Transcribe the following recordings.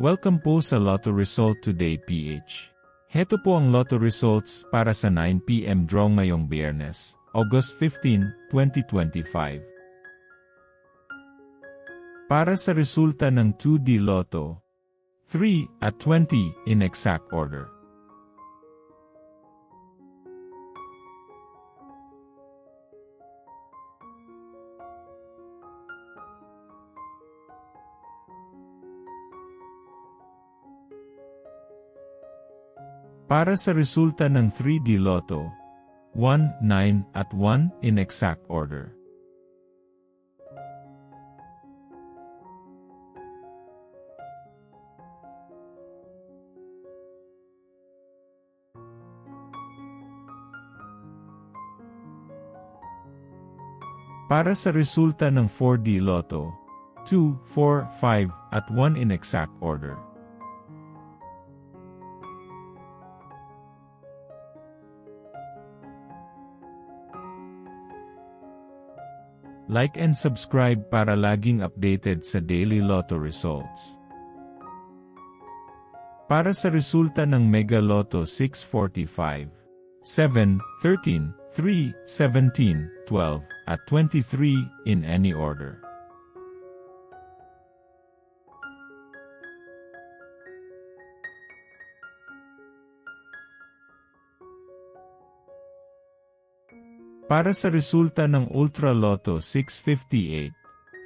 Welcome po sa Lotto Result Today PH. Heto po ang Lotto Results para sa 9 PM draw ngayong Biyernes, August 15, 2025. Para sa resulta ng 2D Lotto, 3 at 20 in exact order. Para sa resulta ng 3D Lotto, 1, 9 at 1 in exact order. Para sa resulta ng 4D Lotto, 2, 4, 5 at 1 in exact order. Like and subscribe para laging updated sa daily Lotto results. Para sa resulta ng Mega Lotto 645, 7, 13, 3, 17, 12, at 23 in any order. Para sa resulta ng Ultra Lotto 658,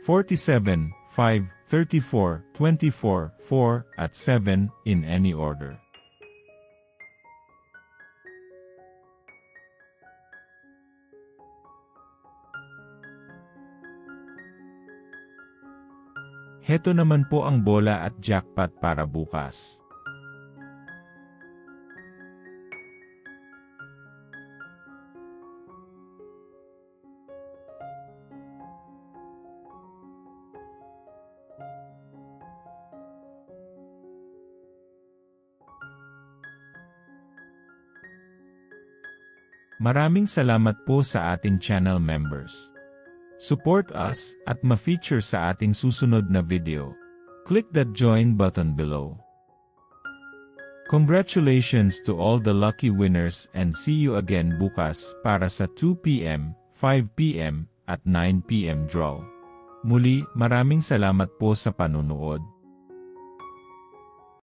47, 5, 34, 24, 4, at 7 in any order. Heto naman po ang bola at jackpot para bukas. Maraming salamat po sa ating channel members. Support us at ma-feature sa ating susunod na video. Click that join button below. Congratulations to all the lucky winners and see you again bukas para sa 2 PM, 5 PM at 9 PM draw. Muli, maraming salamat po sa panunood.